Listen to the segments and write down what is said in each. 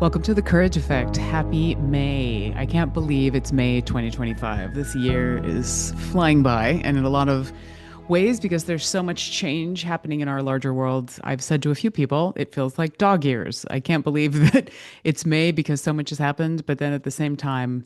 Welcome to the Courage Effect. Happy May. I can't believe it's May 2025. This year is flying by, and in a lot of ways, because there's so much change happening in our larger world, I've said to a few people, it feels like dog years. I can't believe that it's May because so much has happened, but then at the same time,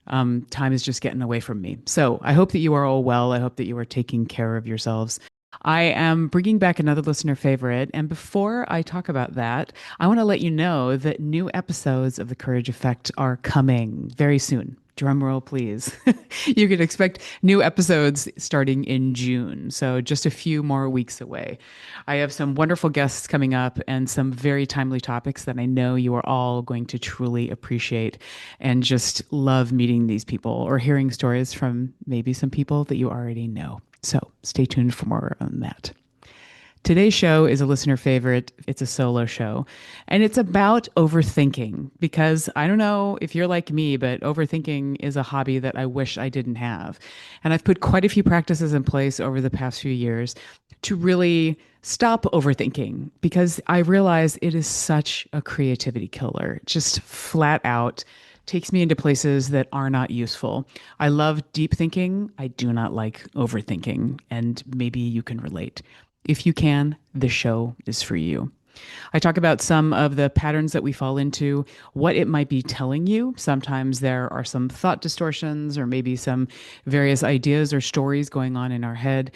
time is just getting away from me. So I hope that you are all well. I hope that you are taking care of yourselves. I am bringing back another listener favorite. And before I talk about that, I want to let you know that new episodes of The Courage Effect are coming very soon. Drum roll, please. You can expect new episodes starting in June. So just a few more weeks away. I have some wonderful guests coming up and some very timely topics that I know you are all going to truly appreciate and just love meeting these people or hearing stories from maybe some people that you already know. So stay tuned for more on that. Today's show is a listener favorite. It's a solo show, and it's about overthinking because I don't know if you're like me, but overthinking is a hobby that I wish I didn't have. And I've put quite a few practices in place over the past few years to really stop overthinking because I realize it is such a creativity killer. Just flat out takes me into places that are not useful. I love deep thinking. I do not like overthinking, and maybe you can relate. If you can, the show is for you. I talk about some of the patterns that we fall into, what it might be telling you. Sometimes there are some thought distortions or maybe some various ideas or stories going on in our head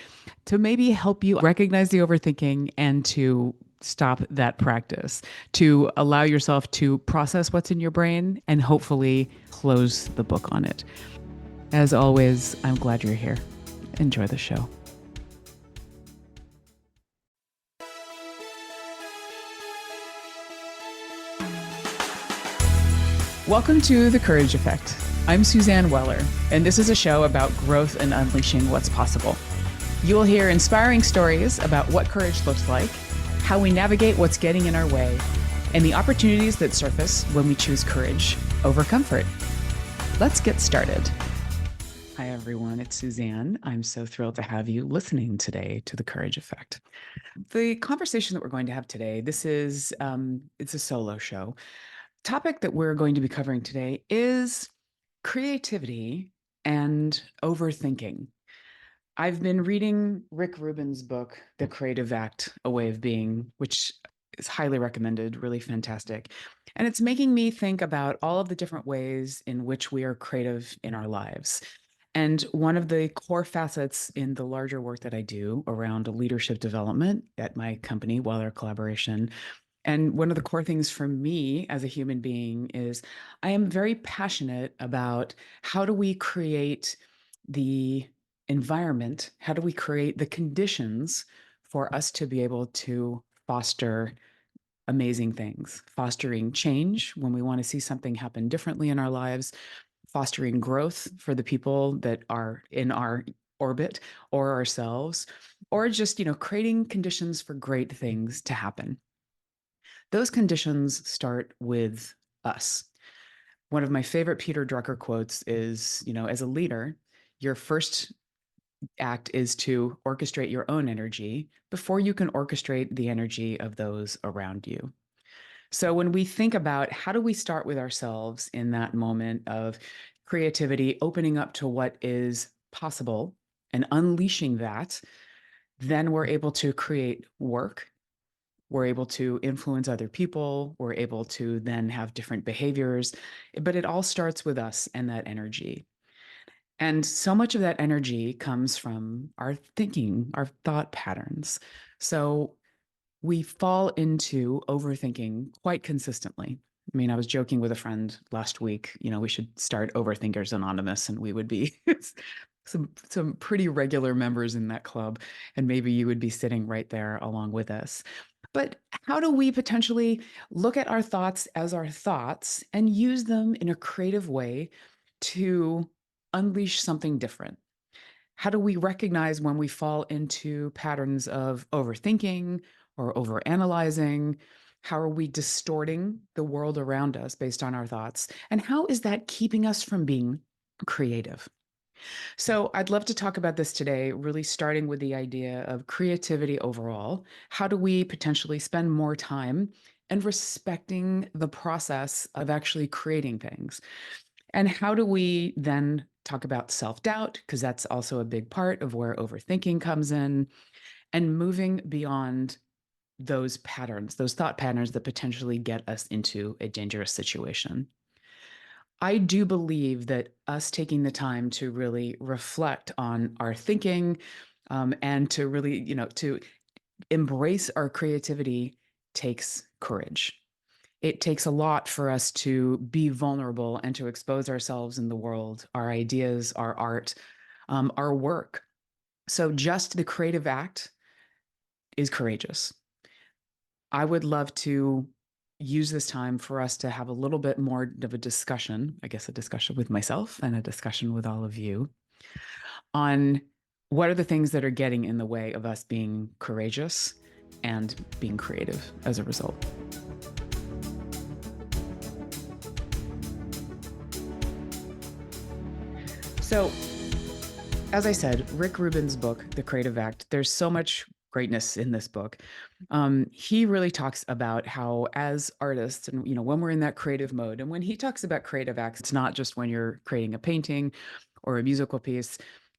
to maybe help you recognize the overthinking and to stop that practice, to allow yourself to process what's in your brain and hopefully close the book on it. As always, I'm glad you're here. Enjoy the show. Welcome to The Courage Effect. I'm Suzanne Weller, and this is a show about growth and unleashing what's possible. You will hear inspiring stories about what courage looks like, how we navigate what's getting in our way, and the opportunities that surface when we choose courage over comfort. Let's get started. Hi, everyone. It's Suzanne. I'm so thrilled to have you listening today to The Courage Effect. The conversation that we're going to have today, it's a solo show. Topic that we're going to be covering today is creativity and overthinking. I've been reading Rick Rubin's book, The Creative Act, A Way of Being, which is highly recommended, really fantastic. And it's making me think about all of the different ways in which we are creative in our lives. And one of the core facets in the larger work that I do around leadership development at my company, Weller Collaboration, and one of the core things for me as a human being is I am very passionate about how do we create the environment, how do we create the conditions for us to be able to foster amazing things, fostering change when we want to see something happen differently in our lives, fostering growth for the people that are in our orbit or ourselves, or just, creating conditions for great things to happen. Those conditions start with us. One of my favorite Peter Drucker quotes is, as a leader, your first act is to orchestrate your own energy before you can orchestrate the energy of those around you. So when we think about how do we start with ourselves in that moment of creativity, opening up to what is possible and unleashing that, then we're able to create work. We're able to influence other people. We're able to then have different behaviors. But it all starts with us and that energy. And so much of that energy comes from our thinking, our thought patterns. So we fall into overthinking quite consistently. I mean, I was joking with a friend last week, we should start Overthinkers Anonymous and we would be some pretty regular members in that club. And maybe you would be sitting right there along with us. But how do we potentially look at our thoughts as our thoughts and use them in a creative way to unleash something different? How do we recognize when we fall into patterns of overthinking or overanalyzing? How are we distorting the world around us based on our thoughts? And how is that keeping us from being creative? So, I'd love to talk about this today, really starting with the idea of creativity overall. How do we potentially spend more time and respecting the process of actually creating things. And how do we then talk about self doubt? Because that's also a big part of where overthinking comes in, and moving beyond those patterns, those thought patterns that potentially get us into a dangerous situation. I do believe that us taking the time to really reflect on our thinking, and to really, to embrace our creativity takes courage. It takes a lot for us to be vulnerable and to expose ourselves in the world, our ideas, our art, our work. So just the creative act is courageous. I would love to use this time for us to have a little bit more of a discussion, I guess a discussion with myself and a discussion with all of you on what are the things that are getting in the way of us being courageous and being creative as a result. So, as I said, Rick Rubin's book, The Creative Act, there's so much greatness in this book. He really talks about how, as artists, and when we're in that creative mode, and when he talks about creative acts, it's not just when you're creating a painting or a musical piece.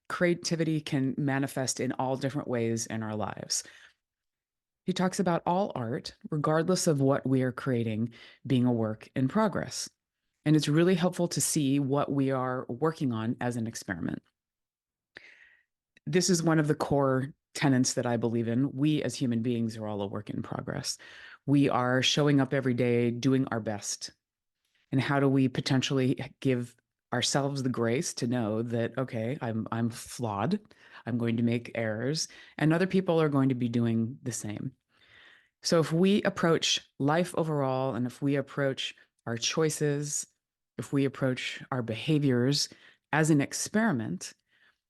Creativity can manifest in all different ways in our lives. He talks about all art, regardless of what we are creating, being a work in progress. And it's really helpful to see what we are working on as an experiment. This is one of the core tenets that I believe in. We as human beings are all a work in progress. We are showing up every day, doing our best. And how do we potentially give ourselves the grace to know that, okay, I'm flawed, I'm going to make errors, and other people are going to be doing the same. So if we approach life overall, and if we approach our choices, if we approach our behaviors as an experiment,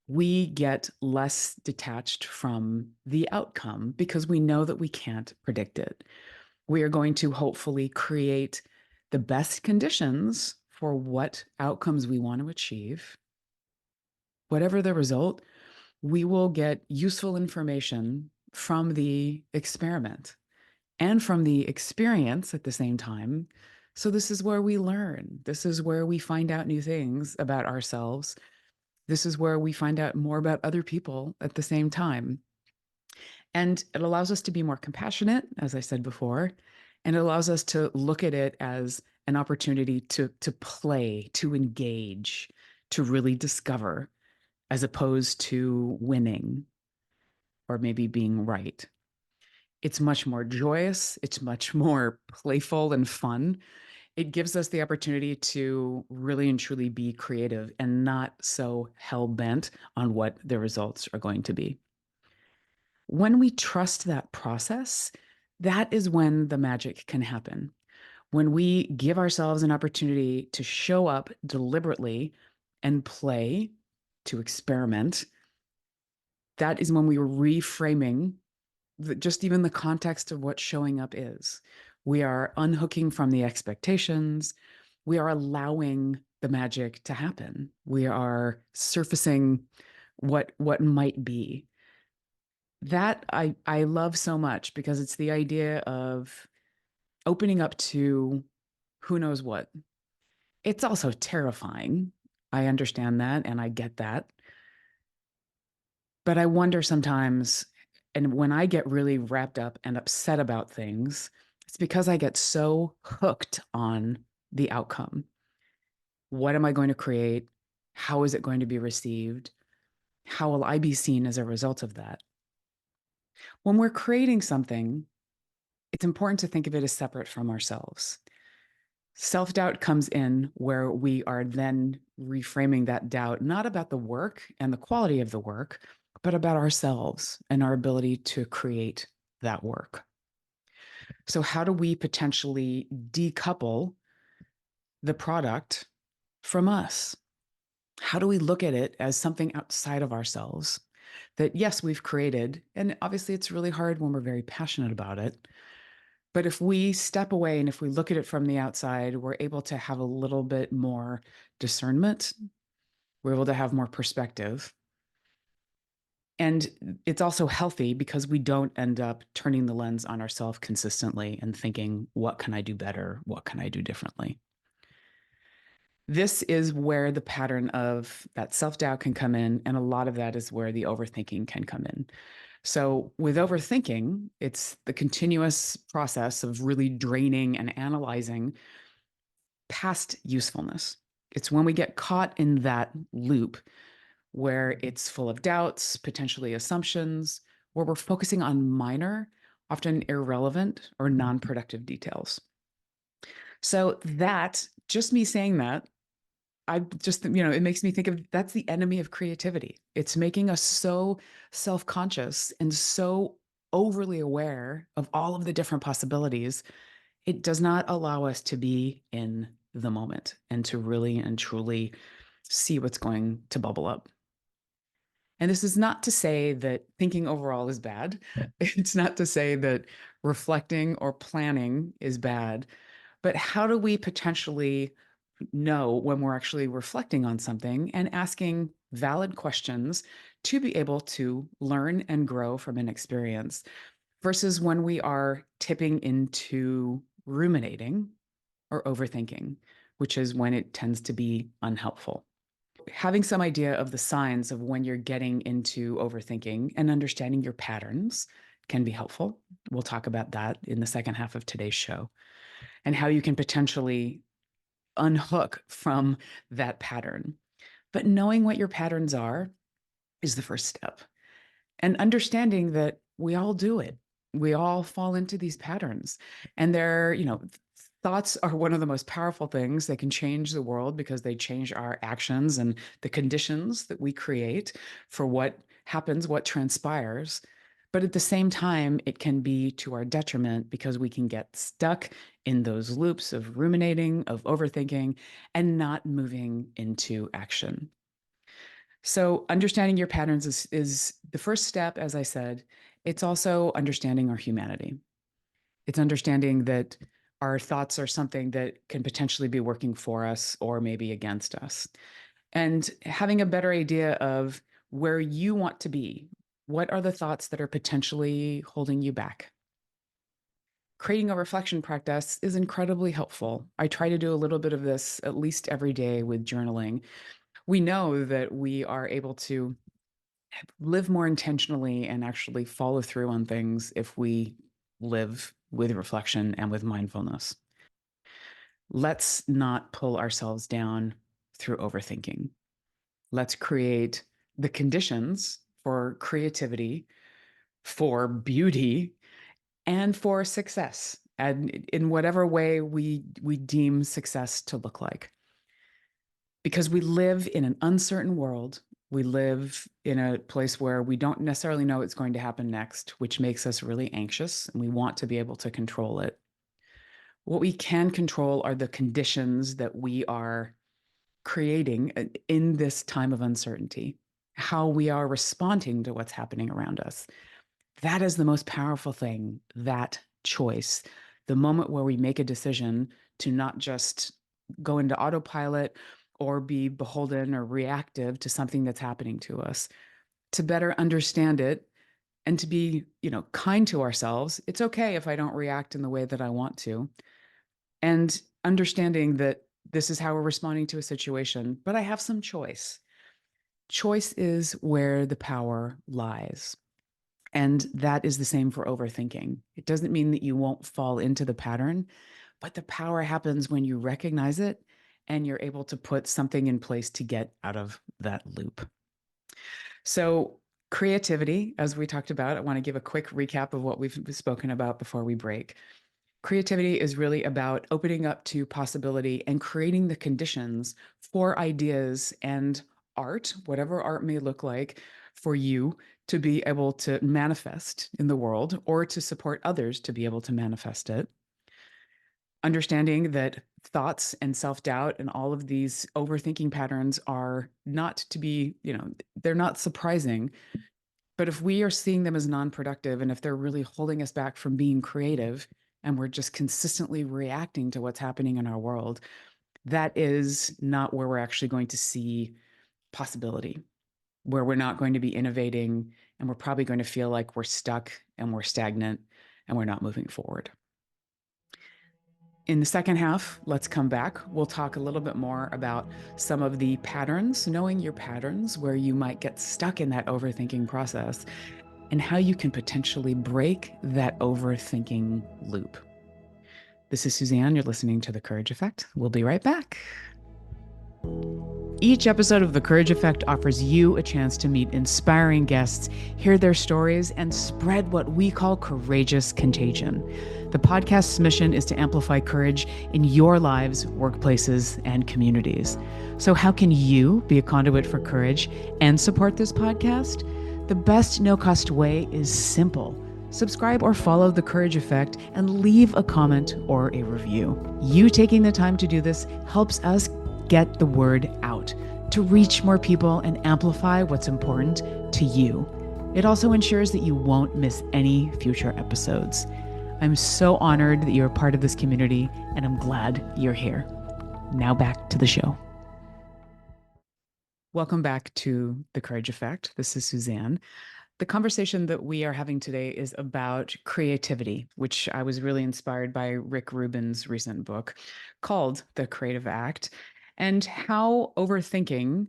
we get less detached from the outcome because we know that we can't predict it. We are going to hopefully create the best conditions for what outcomes we want to achieve. Whatever the result, we will get useful information from the experiment and from the experience at the same time. So, this is where we learn. This is where we find out new things about ourselves. This is where we find out more about other people at the same time. And it allows us to be more compassionate, as I said before, and it allows us to look at it as an opportunity to play, to engage, to really discover, as opposed to winning or maybe being right. It's much more joyous, it's much more playful and fun. It gives us the opportunity to really and truly be creative and not so hell bent on what the results are going to be. When we trust that process, that is when the magic can happen. When we give ourselves an opportunity to show up deliberately and play, to experiment, that is when we are reframing just even the context of what showing up is. We are unhooking from the expectations. We are allowing the magic to happen. We are surfacing what might be. That I love so much because it's the idea of opening up to who knows what. It's also terrifying. I understand that and I get that. But I wonder sometimes, and when I get really wrapped up and upset about things, it's because I get so hooked on the outcome. What am I going to create? How is it going to be received? How will I be seen as a result of that? When we're creating something, it's important to think of it as separate from ourselves. Self doubt comes in where we are then reframing that doubt, not about the work and the quality of the work, but about ourselves and our ability to create that work. So, how do we potentially decouple the product from us? How do we look at it as something outside of ourselves that, yes, we've created? And obviously, it's really hard when we're very passionate about it. But if we step away and if we look at it from the outside, we're able to have a little bit more discernment. We're able to have more perspective. And it's also healthy because we don't end up turning the lens on ourselves consistently and thinking, what can I do better? What can I do differently? This is where the pattern of that self doubt can come in. And a lot of that is where the overthinking can come in. So, with overthinking, it's the continuous process of really draining and analyzing past usefulness. It's when we get caught in that loop where it's full of doubts, potentially assumptions, where we're focusing on minor, often irrelevant or non productive details. So, that, just me saying that, it makes me think of that's the enemy of creativity. It's making us so self conscious and so overly aware of all of the different possibilities. It does not allow us to be in the moment and to really and truly see what's going to bubble up. And this is not to say that thinking overall is bad. It's not to say that reflecting or planning is bad. But how do we potentially know when we're actually reflecting on something and asking valid questions to be able to learn and grow from an experience versus when we are tipping into ruminating or overthinking, which is when it tends to be unhelpful? Having some idea of the signs of when you're getting into overthinking and understanding your patterns can be helpful. We'll talk about that in the second half of today's show and how you can potentially unhook from that pattern. But knowing what your patterns are is the first step. And understanding that we all do it. We all fall into these patterns. And thoughts are one of the most powerful things. They can change the world because they change our actions and the conditions that we create for what happens, what transpires. But at the same time, it can be to our detriment because we can get stuck in those loops of ruminating, of overthinking, and not moving into action. So, understanding your patterns is the first step, as I said. It's also understanding our humanity. It's understanding that our thoughts are something that can potentially be working for us or maybe against us. And having a better idea of where you want to be. What are the thoughts that are potentially holding you back? Creating a reflection practice is incredibly helpful. I try to do a little bit of this at least every day with journaling. We know that we are able to live more intentionally and actually follow through on things if we live with reflection and with mindfulness. Let's not pull ourselves down through overthinking. Let's create the conditions for creativity, for beauty, and for success, and in whatever way we deem success to look like. Because we live in an uncertain world. We live in a place where we don't necessarily know what's going to happen next, which makes us really anxious, and we want to be able to control it. What we can control are the conditions that we are creating in this time of uncertainty, how we are responding to what's happening around us. That is the most powerful thing, that choice, the moment where we make a decision to not just go into autopilot or be beholden or reactive to something that's happening to us, to better understand it and to be, kind to ourselves. It's okay if I don't react in the way that I want to. And understanding that this is how we're responding to a situation, but I have some choice. Choice is where the power lies. And that is the same for overthinking. It doesn't mean that you won't fall into the pattern, but the power happens when you recognize it and you're able to put something in place to get out of that loop. So, creativity, as we talked about, I want to give a quick recap of what we've spoken about before we break. Creativity is really about opening up to possibility and creating the conditions for ideas and art, whatever art may look like for you to be able to manifest in the world or to support others to be able to manifest it. Understanding that thoughts and self doubt and all of these overthinking patterns are not to be, they're not surprising. But if we are seeing them as non productive and if they're really holding us back from being creative and we're just consistently reacting to what's happening in our world, that is not where we're actually going to see possibility. where we're not going to be innovating and we're probably going to feel like we're stuck and we're stagnant and we're not moving forward. In the second half, let's come back. We'll talk a little bit more about some of the patterns, knowing your patterns, where you might get stuck in that overthinking process, and how you can potentially break that overthinking loop. This is Suzanne. You're listening to The Courage Effect. We'll be right back. Each episode of The Courage Effect offers you a chance to meet inspiring guests, hear their stories, and spread what we call courageous contagion. The podcast's mission is to amplify courage in your lives, workplaces, and communities. So, how can you be a conduit for courage and support this podcast? The best no-cost way is simple. Subscribe or follow The Courage Effect and leave a comment or a review. You taking the time to do this helps us get the word out, to reach more people and amplify what's important to you. It also ensures that you won't miss any future episodes. I'm so honored that you're a part of this community, and I'm glad you're here. Now back to the show. Welcome back to The Courage Effect. This is Suzanne. The conversation that we are having today is about creativity, which I was really inspired by Rick Rubin's recent book called The Creative Act, and how overthinking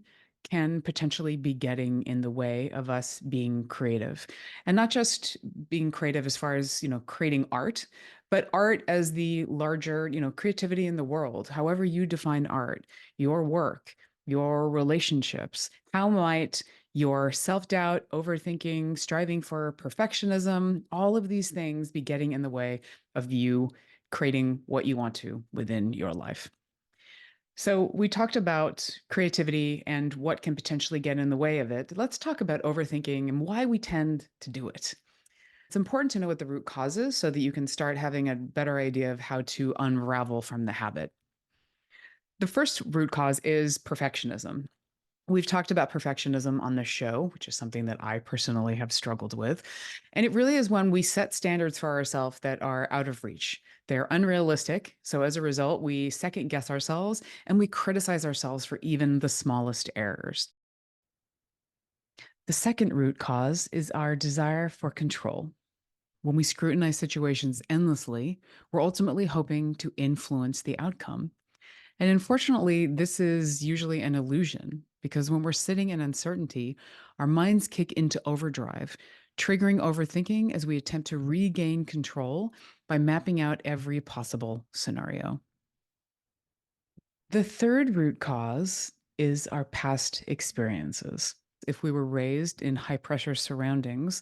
can potentially be getting in the way of us being creative. And not just being creative as far as, creating art, but art as the larger, creativity in the world, however you define art, your work, your relationships. How might your self-doubt, overthinking, striving for perfectionism, all of these things be getting in the way of you creating what you want to within your life? So we talked about creativity and what can potentially get in the way of it. Let's talk about overthinking and why we tend to do it. It's important to know what the root cause is so that you can start having a better idea of how to unravel from the habit. The first root cause is perfectionism. We've talked about perfectionism on this show, which is something that I personally have struggled with. And it really is when we set standards for ourselves that are out of reach. They're unrealistic. So as a result, we second guess ourselves and we criticize ourselves for even the smallest errors. The second root cause is our desire for control. When we scrutinize situations endlessly, we're ultimately hoping to influence the outcome. And unfortunately, this is usually an illusion because when we're sitting in uncertainty, our minds kick into overdrive, triggering overthinking as we attempt to regain control by mapping out every possible scenario. The third root cause is our past experiences. If we were raised in high pressure surroundings,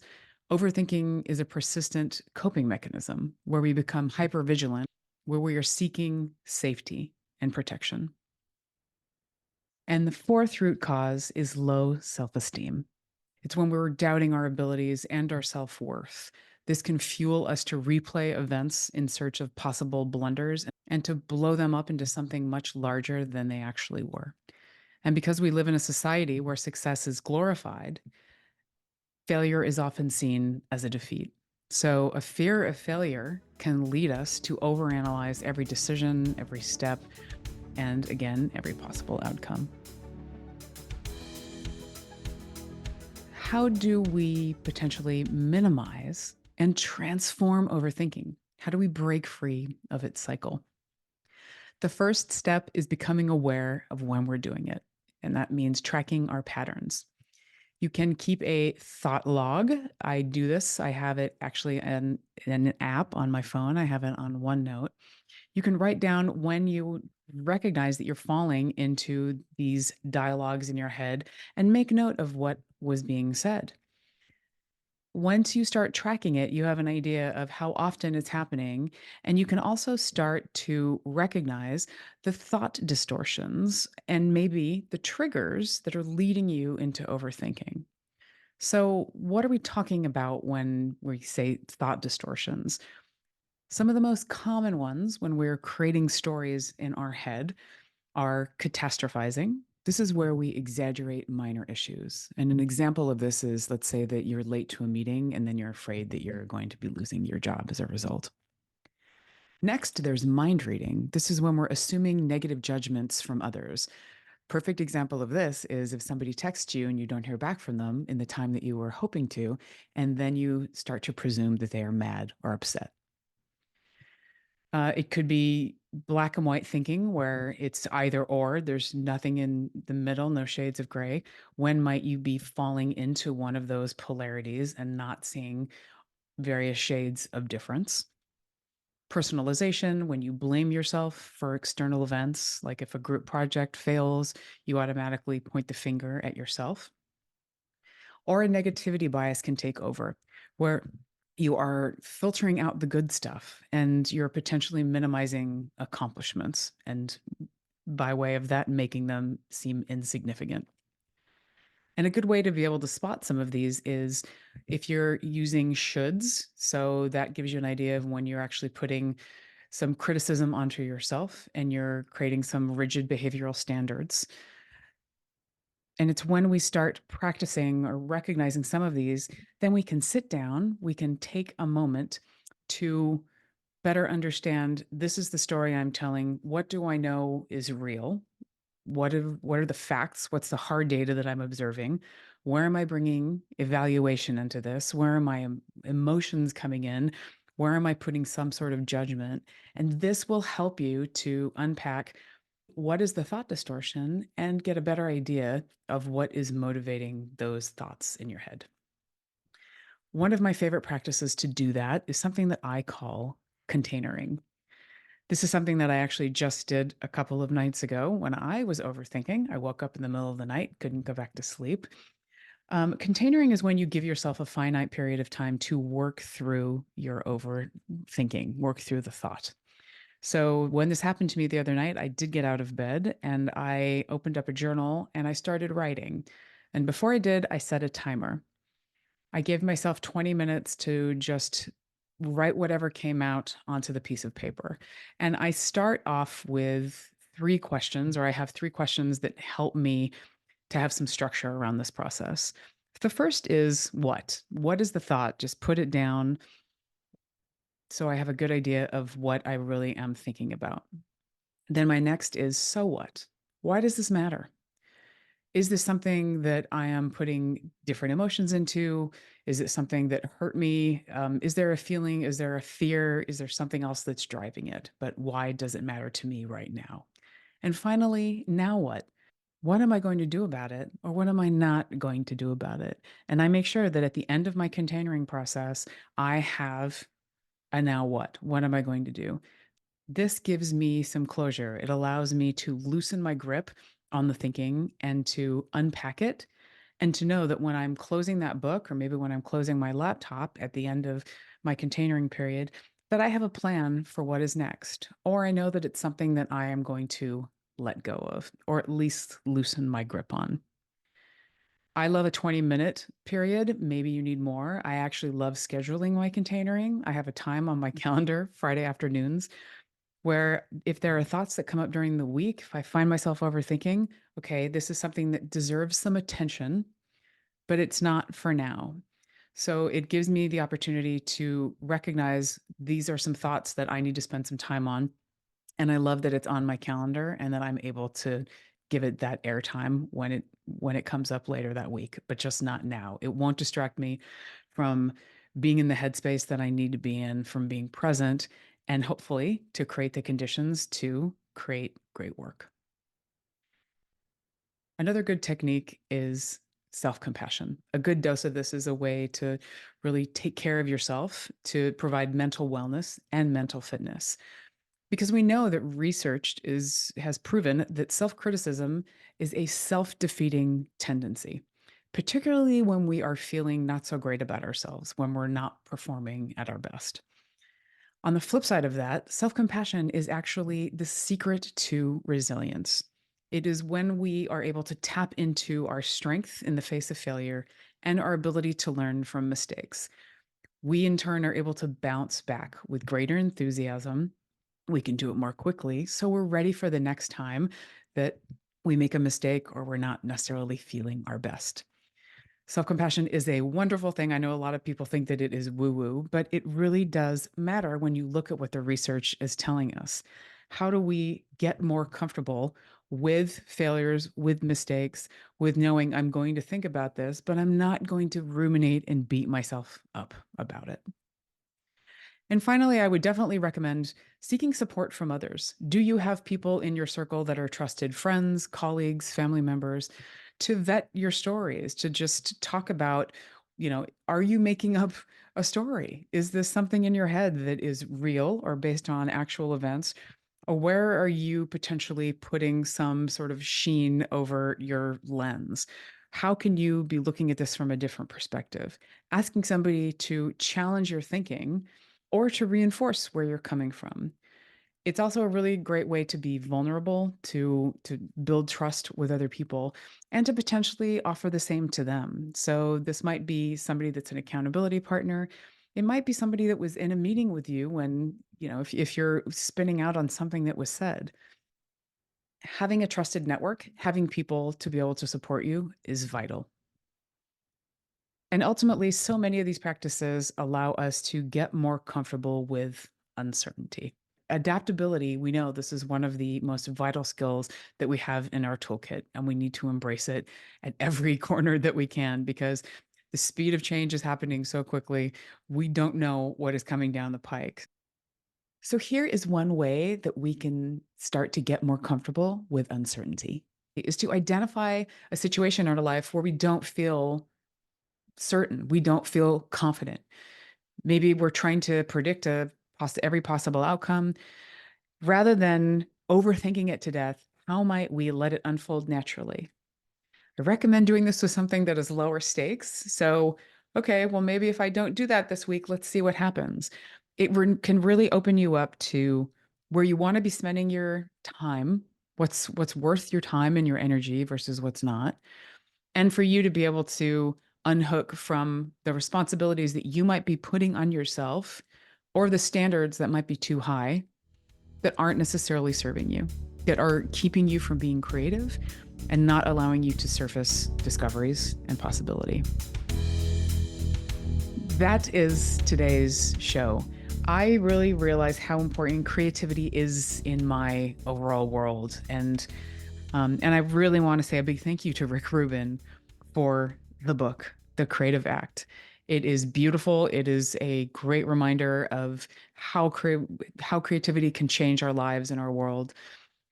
overthinking is a persistent coping mechanism where we become hypervigilant, where we are seeking safety and protection. And the fourth root cause is low self esteem. It's when we're doubting our abilities and our self worth. This can fuel us to replay events in search of possible blunders and to blow them up into something much larger than they actually were. And because we live in a society where success is glorified, failure is often seen as a defeat. So, a fear of failure can lead us to overanalyze every decision, every step, and again, every possible outcome. How do we potentially minimize and transform overthinking? How do we break free of its cycle? The first step is becoming aware of when we're doing it, and that means tracking our patterns. You can keep a thought log. I do this. I have it actually in an app on my phone. I have it on OneNote. You can write down when you recognize that you're falling into these dialogues in your head and make note of what was being said. Once you start tracking it, you have an idea of how often it's happening. And you can also start to recognize the thought distortions and maybe the triggers that are leading you into overthinking. So, what are we talking about when we say thought distortions? Some of the most common ones when we're creating stories in our head are catastrophizing. This is where we exaggerate minor issues. And an example of this is, let's say that you're late to a meeting and then you're afraid that you're going to be losing your job as a result. Next, there's mind reading. This is when we're assuming negative judgments from others. Perfect example of this is if somebody texts you and you don't hear back from them in the time that you were hoping to, and then you start to presume that they are mad or upset. It could be black and white thinking where it's either or, there's nothing in the middle, no shades of gray. When might you be falling into one of those polarities and not seeing various shades of difference? Personalization, when you blame yourself for external events, like if a group project fails, you automatically point the finger at yourself. Or a negativity bias can take over, where you are filtering out the good stuff and you're potentially minimizing accomplishments and by way of that, making them seem insignificant. And a good way to be able to spot some of these is if you're using shoulds. So that gives you an idea of when you're actually putting some criticism onto yourself and you're creating some rigid behavioral standards. And it's when we start practicing or recognizing some of these, then we can sit down, we can take a moment to better understand this is the story I'm telling. What do I know is real? What are the facts? What's the hard data that I'm observing? Where am I bringing evaluation into this? Where are my emotions coming in? Where am I putting some sort of judgment? And this will help you to unpack what is the thought distortion and get a better idea of what is motivating those thoughts in your head. One of my favorite practices to do that is something that I call containering. This is something that I actually just did a couple of nights ago when I was overthinking. I woke up in the middle of the night, couldn't go back to sleep. Containering is when you give yourself a finite period of time to work through your overthinking, work through the thought. So when this happened to me the other night, I did get out of bed and I opened up a journal and I started writing. And before I did, I set a timer. I gave myself 20 minutes to just write whatever came out onto the piece of paper. And I start off with three questions, or I have three questions that help me to have some structure around this process. The first is what? What is the thought? Just put it down so I have a good idea of what I really am thinking about. Then my next is so what? Why does this matter? Is this something that I am putting different emotions into? Is it something that hurt me? Is there a feeling? Is there a fear? Is there something else that's driving it? But why does it matter to me right now? And finally, now what? What am I going to do about it? Or what am I not going to do about it? And I make sure that at the end of my containering process, I have a now what? What am I going to do? This gives me some closure. It allows me to loosen my grip on the thinking and to unpack it and to know that when I'm closing that book or maybe when I'm closing my laptop at the end of my containering period, that I have a plan for what is next. Or I know that it's something that I am going to let go of or at least loosen my grip on. I love a 20-minute period. Maybe you need more. I actually love scheduling my containering. I have a time on my calendar, Friday afternoons, where if there are thoughts that come up during the week, if I find myself overthinking, okay, this is something that deserves some attention, but it's not for now. So it gives me the opportunity to recognize these are some thoughts that I need to spend some time on. And I love that it's on my calendar and that I'm able to give it that airtime when it comes up later that week, but just not now. It won't distract me from being in the headspace that I need to be in, from being present, and hopefully to create the conditions to create great work. Another good technique is self-compassion. A good dose of this is a way to really take care of yourself, to provide mental wellness and mental fitness. Because we know that research has proven that self-criticism is a self-defeating tendency, particularly when we are feeling not so great about ourselves, when we're not performing at our best. On the flip side of that, self-compassion is actually the secret to resilience. It is when we are able to tap into our strength in the face of failure and our ability to learn from mistakes. We, in turn, are able to bounce back with greater enthusiasm. We can do it more quickly. So we're ready for the next time that we make a mistake or we're not necessarily feeling our best. Self-compassion is a wonderful thing. I know a lot of people think that it is woo-woo, but it really does matter when you look at what the research is telling us. How do we get more comfortable with failures, with mistakes, with knowing I'm going to think about this, but I'm not going to ruminate and beat myself up about it? And finally, I would definitely recommend seeking support from others. Do you have people in your circle that are trusted friends, colleagues, family members to vet your stories, to just talk about, are you making up a story? Is this something in your head that is real or based on actual events? Or where are you potentially putting some sort of sheen over your lens? How can you be looking at this from a different perspective? Asking somebody to challenge your thinking or to reinforce where you're coming from. It's also a really great way to be vulnerable, to build trust with other people, and to potentially offer the same to them. So this might be somebody that's an accountability partner. It might be somebody that was in a meeting with you when, if you're spinning out on something that was said. Having a trusted network, having people to be able to support you is vital. And ultimately, so many of these practices allow us to get more comfortable with uncertainty. Adaptability, we know this is one of the most vital skills that we have in our toolkit, and we need to embrace it at every corner that we can because the speed of change is happening so quickly. We don't know what is coming down the pike. So, here is one way that we can start to get more comfortable with uncertainty is to identify a situation in our life where we don't feel certain, we don't feel confident. Maybe we're trying to predict every possible outcome rather than overthinking it to death. How might we let it unfold naturally? I recommend doing this with something that is lower stakes. So, okay, well, maybe if I don't do that this week, let's see what happens. Can really open you up to where you want to be spending your time, what's worth your time and your energy versus what's not, and for you to be able to unhook from the responsibilities that you might be putting on yourself or the standards that might be too high that aren't necessarily serving you, that are keeping you from being creative and not allowing you to surface discoveries and possibility. That is today's show. I really realize how important creativity is in my overall world. And I really want to say a big thank you to Rick Rubin for the book, The Creative Act. It is beautiful. It is a great reminder of how creativity can change our lives and our world.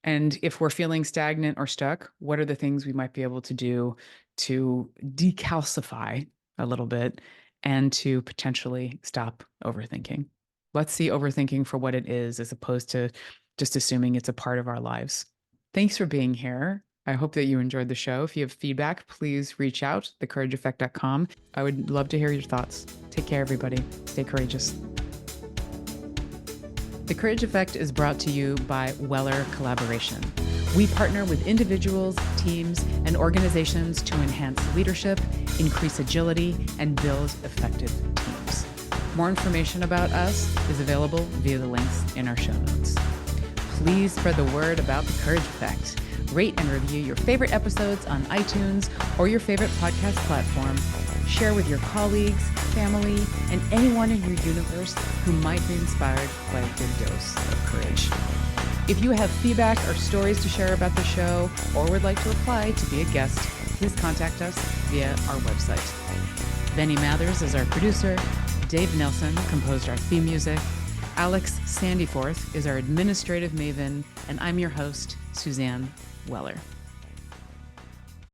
And if we're feeling stagnant or stuck, what are the things we might be able to do to decalcify a little bit and to potentially stop overthinking? Let's see overthinking for what it is as opposed to just assuming it's a part of our lives. Thanks for being here. I hope that you enjoyed the show. If you have feedback, please reach out, thecourageeffect.com. I would love to hear your thoughts. Take care, everybody. Stay courageous. The Courage Effect is brought to you by Weller Collaboration. We partner with individuals, teams, and organizations to enhance leadership, increase agility, and build effective teams. More information about us is available via the links in our show notes. Please spread the word about the Courage Effect. Rate and review your favorite episodes on iTunes or your favorite podcast platform. Share with your colleagues, family, and anyone in your universe who might be inspired by a good dose of courage. If you have feedback or stories to share about the show or would like to apply to be a guest, please contact us via our website. Benny Mathers is our producer. Dave Nelson composed our theme music. Alex Sandyforth is our administrative maven, and I'm your host, Suzanne Weller.